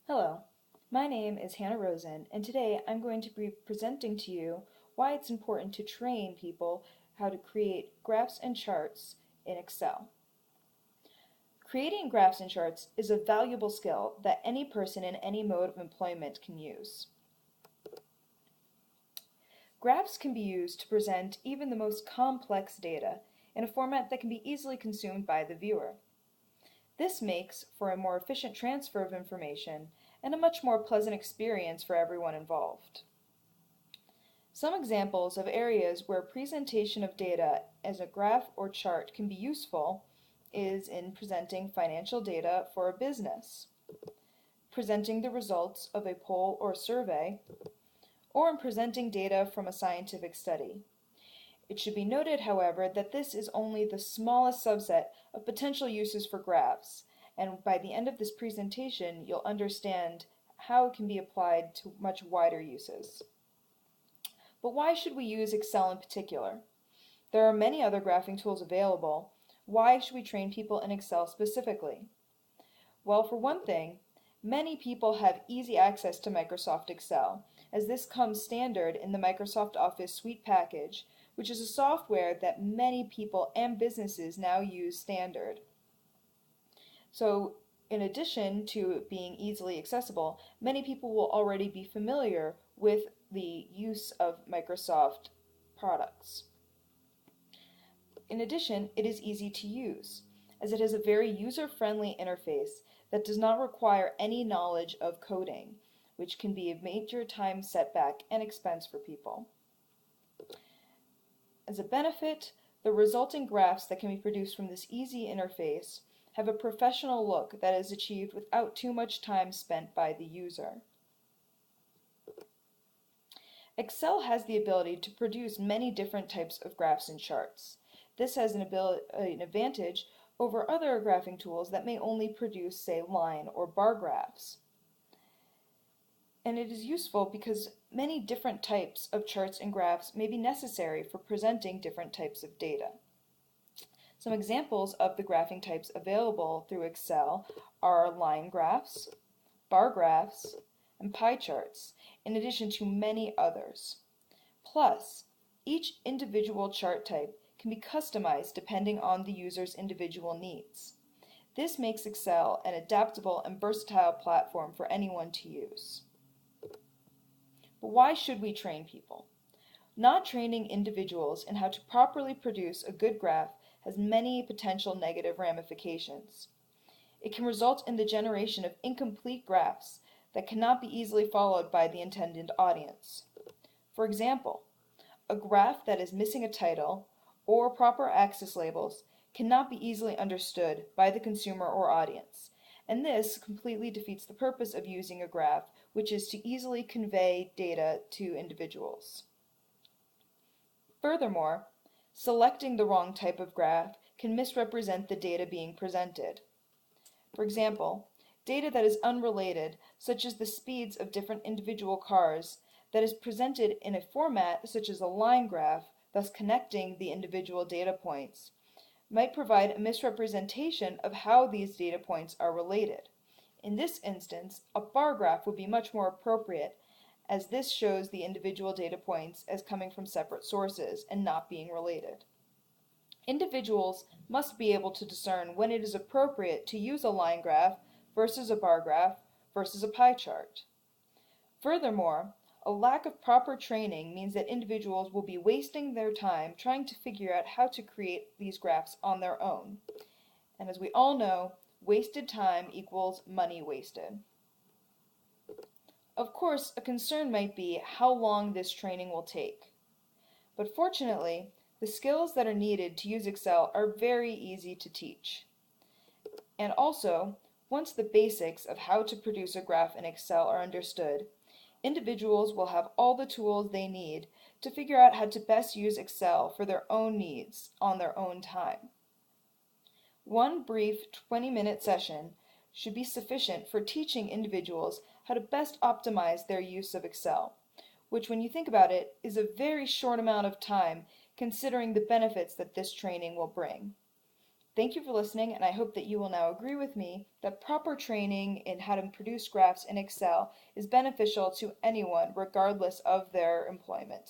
Hello, my name is Hannah Rosen, and today I'm going to be presenting to you why it's important to train people how to create graphs and charts in Excel. Creating graphs and charts is a valuable skill that any person in any mode of employment can use. Graphs can be used to present even the most complex data in a format that can be easily consumed by the viewer. This makes for a more efficient transfer of information and a much more pleasant experience for everyone involved. Some examples of areas where presentation of data as a graph or chart can be useful is in presenting financial data for a business, presenting the results of a poll or survey, or in presenting data from a scientific study. It should be noted, however, that this is only the smallest subset of potential uses for graphs, and by the end of this presentation, you'll understand how it can be applied to much wider uses. But why should we use Excel in particular? There are many other graphing tools available. Why should we train people in Excel specifically? Well, for one thing, many people have easy access to Microsoft Excel, as this comes standard in the Microsoft Office Suite package, which is a software that many people and businesses now use standard. So, in addition to it being easily accessible, many people will already be familiar with the use of Microsoft products. In addition, it is easy to use, as it has a very user-friendly interface that does not require any knowledge of coding, which can be a major time setback and expense for people. As a benefit, the resulting graphs that can be produced from this easy interface have a professional look that is achieved without too much time spent by the user. Excel has the ability to produce many different types of graphs and charts. This has an advantage over other graphing tools that may only produce, say, line or bar graphs. And it is useful because many different types of charts and graphs may be necessary for presenting different types of data. Some examples of the graphing types available through Excel are line graphs, bar graphs, and pie charts, in addition to many others. Plus, each individual chart type can be customized depending on the user's individual needs. This makes Excel an adaptable and versatile platform for anyone to use. But why should we train people? Not training individuals in how to properly produce a good graph has many potential negative ramifications. It can result in the generation of incomplete graphs that cannot be easily followed by the intended audience. For example, a graph that is missing a title or proper axis labels cannot be easily understood by the consumer or audience, and this completely defeats the purpose of using a graph, which is to easily convey data to individuals. Furthermore, selecting the wrong type of graph can misrepresent the data being presented. For example, data that is unrelated, such as the speeds of different individual cars, that is presented in a format such as a line graph, thus connecting the individual data points, might provide a misrepresentation of how these data points are related. In this instance, a bar graph would be much more appropriate, as this shows the individual data points as coming from separate sources and not being related. Individuals must be able to discern when it is appropriate to use a line graph versus a bar graph versus a pie chart. Furthermore, a lack of proper training means that individuals will be wasting their time trying to figure out how to create these graphs on their own. And as we all know, wasted time equals money wasted. Of course, a concern might be how long this training will take. But fortunately, the skills that are needed to use Excel are very easy to teach. And also, once the basics of how to produce a graph in Excel are understood, individuals will have all the tools they need to figure out how to best use Excel for their own needs on their own time. One brief 20-minute session should be sufficient for teaching individuals how to best optimize their use of Excel, which, when you think about it, is a very short amount of time considering the benefits that this training will bring. Thank you for listening, and I hope that you will now agree with me that proper training in how to produce graphs in Excel is beneficial to anyone regardless of their employment.